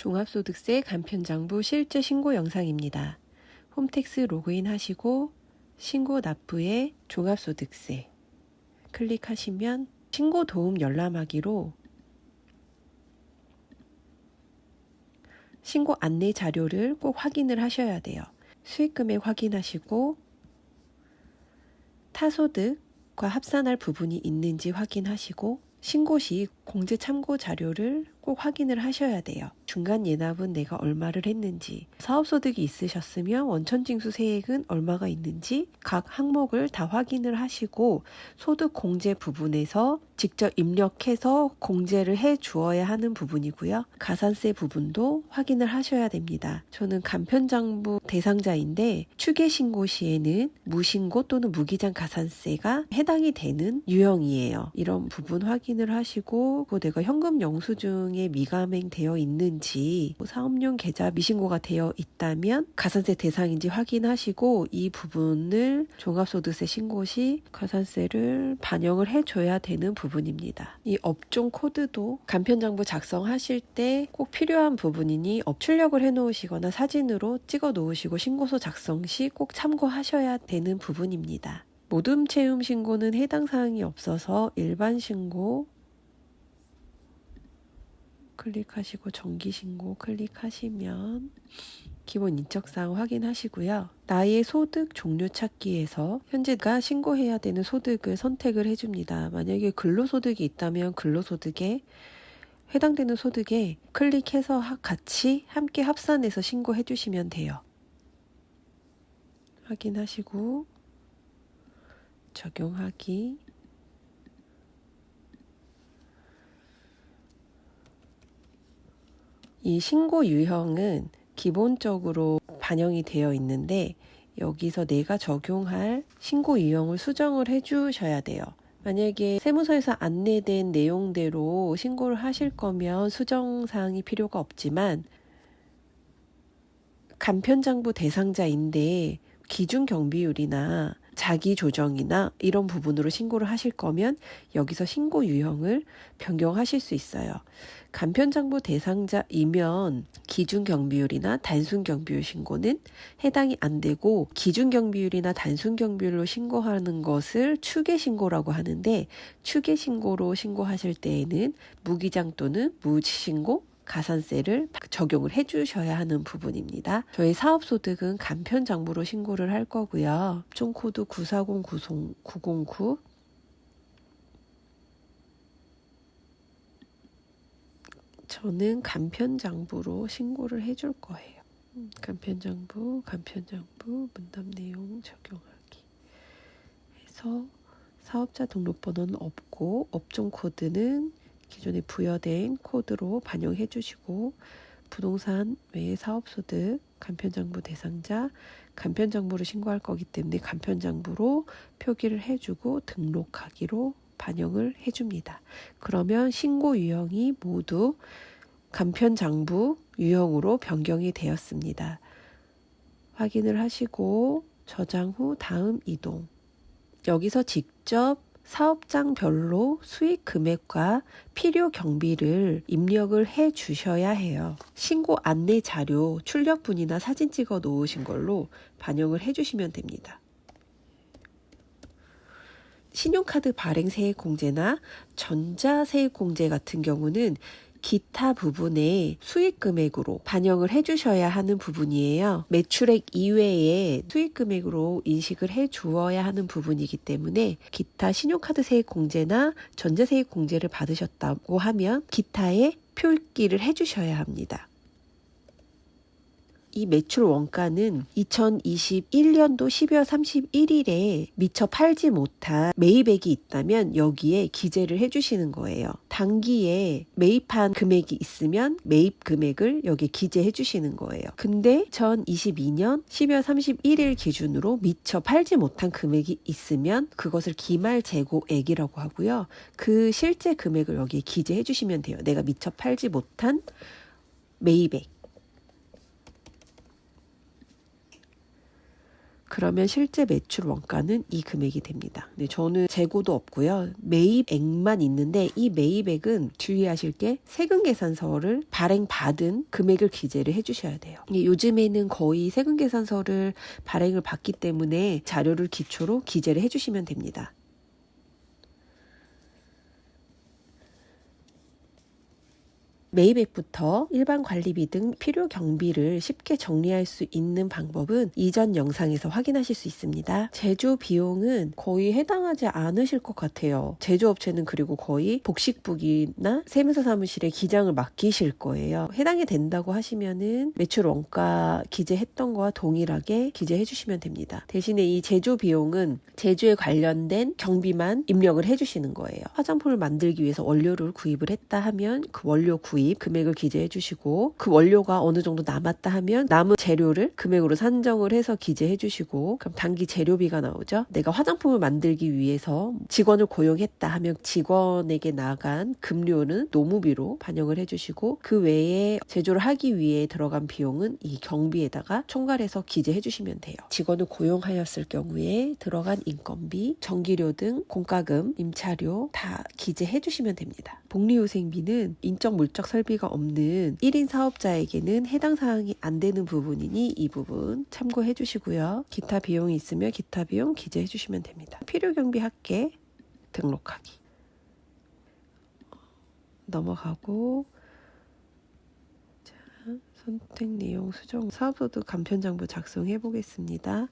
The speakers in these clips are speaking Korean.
종합소득세 간편장부 실제 신고 영상입니다. 홈택스 로그인 하시고 신고 납부에 종합소득세 클릭하시면 신고 도움 열람하기로 신고 안내 자료를 꼭 확인을 하셔야 돼요. 수익금액 확인하시고 타소득과 합산할 부분이 있는지 확인하시고 신고 시 공제 참고 자료를 꼭 확인을 하셔야 돼요. 중간 예납은 내가 얼마를 했는지, 사업소득이 있으셨으면 원천징수 세액은 얼마가 있는지 각 항목을 다 확인을 하시고 소득 공제 부분에서 직접 입력해서 공제를 해 주어야 하는 부분이고요. 가산세 부분도 확인을 하셔야 됩니다. 저는 간편장부 대상자인데 추계 신고 시에는 무신고 또는 무기장 가산세가 해당이 되는 유형이에요. 이런 부분 확인을 하시고 내가 현금 영수증에 미가맹되어 있는지 사업용 계좌 미신고가 되어 있다면 가산세 대상인지 확인하시고 이 부분을 종합소득세 신고 시 가산세를 반영을 해줘야 되는 부분입니다. 이 업종 코드도 간편장부 작성하실 때 꼭 필요한 부분이니 출력을 해 놓으시거나 사진으로 찍어 놓으시고 신고서 작성 시 꼭 참고하셔야 되는 부분입니다. 모둠 채움 신고는 해당 사항이 없어서 일반 신고 클릭하시고 정기 신고 클릭하시면 기본 인적사항 확인하시고요. 나의 소득 종류 찾기에서 현재가 신고해야 되는 소득을 선택을 해줍니다. 만약에 근로소득이 있다면 근로소득에 해당되는 소득에 클릭해서 같이 함께 합산해서 신고해 주시면 돼요. 확인하시고 적용하기 이 신고 유형은 기본적으로 반영이 되어 있는데 여기서 내가 적용할 신고 유형을 수정을 해 주셔야 돼요. 만약에 세무서에서 안내된 내용대로 신고를 하실 거면 수정사항이 필요가 없지만 간편장부 대상자인데 기준경비율이나 자기조정이나 이런 부분으로 신고를 하실 거면 여기서 신고 유형을 변경하실 수 있어요. 간편장부 대상자이면 기준경비율이나 단순경비율 신고는 해당이 안 되고 기준경비율이나 단순경비율로 신고하는 것을 추계신고라고 하는데 추계신고로 신고하실 때에는 무기장 또는 무신고 가산세를 적용을 해주셔야 하는 부분입니다. 저희 사업소득은 간편장부로 신고를 할 거고요. 업종코드 940909 저는 간편장부로 신고를 해줄 거예요. 간편장부 문답 내용 적용하기 해서 사업자 등록번호는 없고 업종코드는 기존에 부여된 코드로 반영해 주시고 부동산 외에 사업소득 간편장부 대상자 간편장부를 신고할 거기 때문에 간편장부로 표기를 해주고 등록하기로 반영을 해줍니다. 그러면 신고 유형이 모두 간편장부 유형으로 변경이 되었습니다. 확인을 하시고 저장 후 다음 이동. 여기서 직접 사업장별로 수익 금액과 필요 경비를 입력을 해 주셔야 해요. 신고 안내 자료 출력분이나 사진 찍어 놓으신 걸로 반영을 해 주시면 됩니다. 신용카드 발행 세액 공제나 전자 세액 공제 같은 경우는 기타 부분에 수익 금액으로 반영을 해주셔야 하는 부분이에요. 매출액 이외에 수익 금액으로 인식을 해 주어야 하는 부분이기 때문에 기타 신용카드 세액 공제나 전자세액 공제를 받으셨다고 하면 기타에 표기를 해주셔야 합니다. 이 매출 원가는 2021년도 12월 31일에 미처 팔지 못한 매입액이 있다면 여기에 기재를 해주시는 거예요. 단기에 매입한 금액이 있으면 매입 금액을 여기에 기재해 주시는 거예요. 근데 2022년 12월 31일 기준으로 미처 팔지 못한 금액이 있으면 그것을 기말 재고액이라고 하고요. 그 실제 금액을 여기에 기재해 주시면 돼요. 내가 미처 팔지 못한 매입액. 그러면 실제 매출 원가는 이 금액이 됩니다. 근데 저는 재고도 없고요. 매입액만 있는데 이 매입액은 주의하실 게 세금계산서를 발행받은 금액을 기재를 해주셔야 돼요. 요즘에는 거의 세금계산서를 발행을 받기 때문에 자료를 기초로 기재를 해주시면 됩니다. 매입액부터 일반 관리비 등 필요 경비를 쉽게 정리할 수 있는 방법은 이전 영상에서 확인하실 수 있습니다. 제조 비용은 거의 해당하지 않으실 것 같아요. 제조업체는 그리고 거의 복식부기나 세무사 사무실에 기장을 맡기실 거예요. 해당이 된다고 하시면은 매출 원가 기재했던 거와 동일하게 기재해 주시면 됩니다. 대신에 이 제조 비용은 제조에 관련된 경비만 입력을 해주시는 거예요. 화장품을 만들기 위해서 원료를 구입을 했다 하면 그 원료 구입 금액을 기재해 주시고, 그 원료가 어느 정도 남았다 하면 남은 재료를 금액으로 산정을 해서 기재해 주시고, 그럼 단기 재료비가 나오죠. 내가 화장품을 만들기 위해서 직원을 고용했다 하면 직원에게 나간 급료는 노무비로 반영을 해 주시고, 그 외에 제조를 하기 위해 들어간 비용은 이 경비에다가 총괄해서 기재해 주시면 돼요. 직원을 고용하였을 경우에 들어간 인건비, 전기료 등 공과금, 임차료 다 기재해 주시면 됩니다. 복리후생비는 인적 물적 설비가 없는 1인 사업자에게는 해당 사항이 안 되는 부분이니 이 부분 참고해 주시고요. 기타 비용이 있으면 기타 비용 기재해 주시면 됩니다. 필요 경비 합계 등록하기 넘어가고, 자, 선택 내용 수정 사업소득 간편장부 작성해 보겠습니다.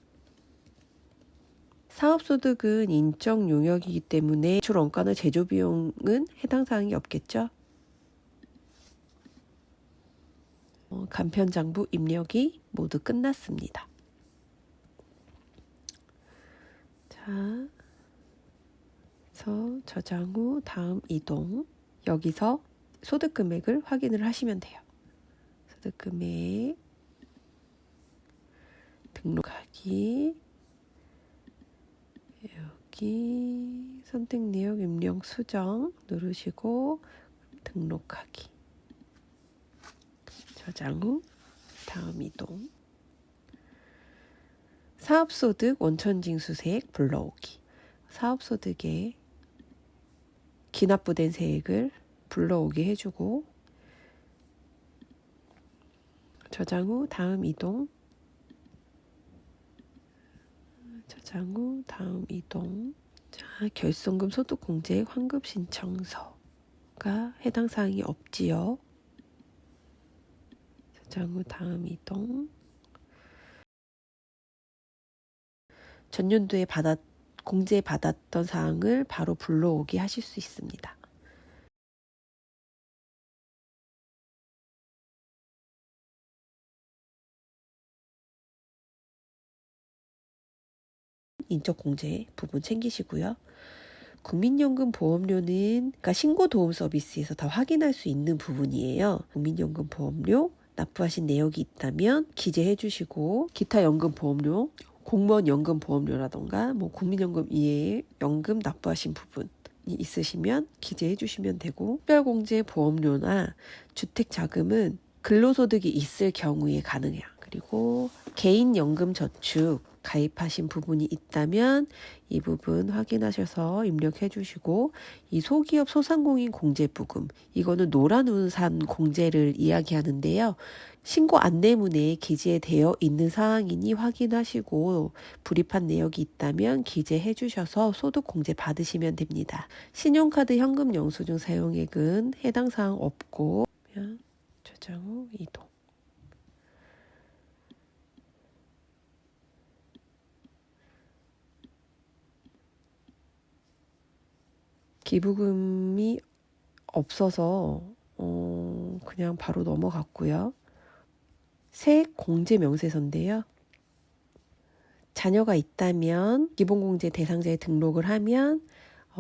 사업소득은 인적 용역이기 때문에 매출 원가나 제조 비용은 해당 사항이 없겠죠. 간편장부 입력이 모두 끝났습니다. 자, 그래서 저장 후 다음 이동. 여기서 소득 금액을 확인을 하시면 돼요. 소득 금액 등록하기, 여기 선택 내역 입력 수정 누르시고 등록하기, 저장 후 다음 이동. 사업소득 원천징수세액 불러오기. 사업소득에 기납부된 세액을 불러오게 해주고, 저장 후 다음 이동, 저장 후 다음 이동. 자, 결손금 소득공제액 환급 신청서가 해당 사항이 없지요. 저장 후 다음 이동. 전년도에 공제받았던 사항을 바로 불러오게 하실 수 있습니다. 인적공제 부분 챙기시고요. 국민연금 보험료는 그러니까 신고도움 서비스에서 다 확인할 수 있는 부분이에요. 국민연금 보험료 납부하신 내역이 있다면 기재해 주시고, 기타 연금 보험료, 공무원 연금 보험료라던가 국민연금 이외에 연금 납부하신 부분이 있으시면 기재해 주시면 되고, 특별공제 보험료나 주택자금은 근로소득이 있을 경우에 가능해요. 그리고 개인연금저축 가입하신 부분이 있다면 이 부분 확인하셔서 입력해 주시고, 이 소기업 소상공인 공제부금, 이거는 노란우산 공제를 이야기하는데요. 신고 안내문에 기재되어 있는 사항이니 확인하시고 불입한 내역이 있다면 기재해 주셔서 소득 공제 받으시면 됩니다. 신용카드 현금 영수증 사용액은 해당 사항 없고, 저장 후 이동. 기부금이 없어서 그냥 바로 넘어갔고요. 세액 공제 명세서인데요. 자녀가 있다면 기본공제 대상자에 등록을 하면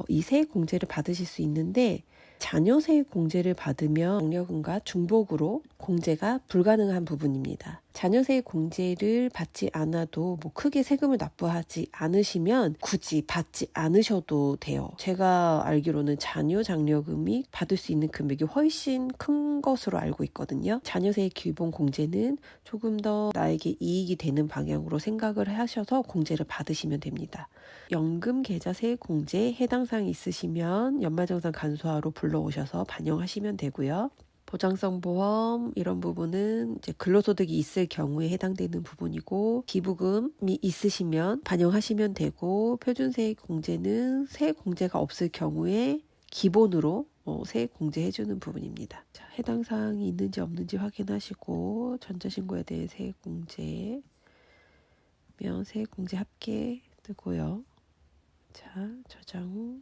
이 세액 공제를 받으실 수 있는데, 자녀세액 공제를 받으면 장려금과 중복으로 공제가 불가능한 부분입니다. 자녀세액 공제를 받지 않아도 크게 세금을 납부하지 않으시면 굳이 받지 않으셔도 돼요. 제가 알기로는 자녀 장려금이 받을 수 있는 금액이 훨씬 큰 것으로 알고 있거든요. 자녀세액 기본 공제는 조금 더 나에게 이익이 되는 방향으로 생각을 하셔서 공제를 받으시면 됩니다. 연금 계좌 세액 공제 해당 사항이 있으시면 연말정산 간소화로 불러오셔서 반영하시면 되고요. 보장성 보험 이런 부분은 이제 근로소득이 있을 경우에 해당되는 부분이고, 기부금이 있으시면 반영하시면 되고, 표준세액 공제는 세액 공제가 없을 경우에 기본으로 세액 공제해주는 부분입니다. 자, 해당 사항이 있는지 없는지 확인하시고 전자신고에 대해 세액 공제면 세액 공제 합계 뜨고요. 자, 저장 후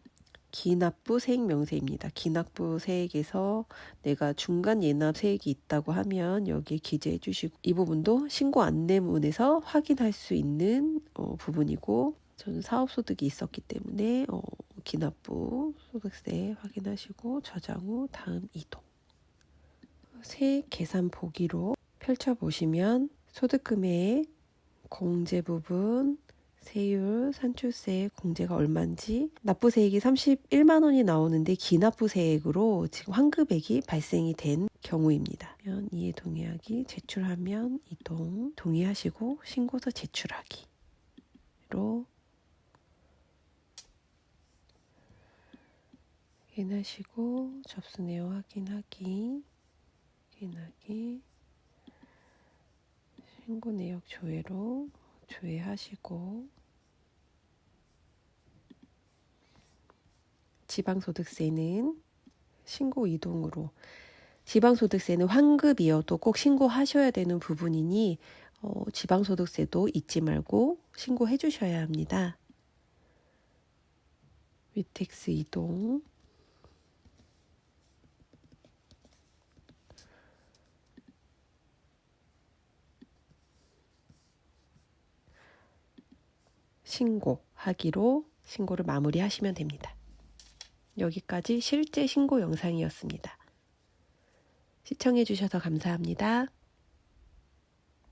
기납부 세액 명세입니다. 기납부 세액에서 내가 중간 예납 세액이 있다고 하면 여기에 기재해 주시고, 이 부분도 신고 안내문에서 확인할 수 있는 부분이고, 저는 사업소득이 있었기 때문에 기납부 소득세 확인하시고 저장 후 다음 이동. 세액 계산 보기로 펼쳐보시면 소득금액, 공제 부분, 세율, 산출세, 공제가 얼마인지, 납부세액이 31만 원이 나오는데 기납부세액으로 지금 환급액이 발생이 된 경우입니다. 이해 동의하기, 제출하면 이동, 동의하시고 신고서 제출하기로 확인하시고 접수 내용 확인하기, 신고 내역 조회로 조회하시고, 지방소득세는 신고 이동으로, 지방소득세는 환급이어도 꼭 신고하셔야 되는 부분이니 지방소득세도 잊지 말고 신고해 주셔야 합니다. 위텍스 이동, 신고하기로 신고를 마무리하시면 됩니다. 여기까지 실제 신고 영상이었습니다. 시청해 주셔서 감사합니다.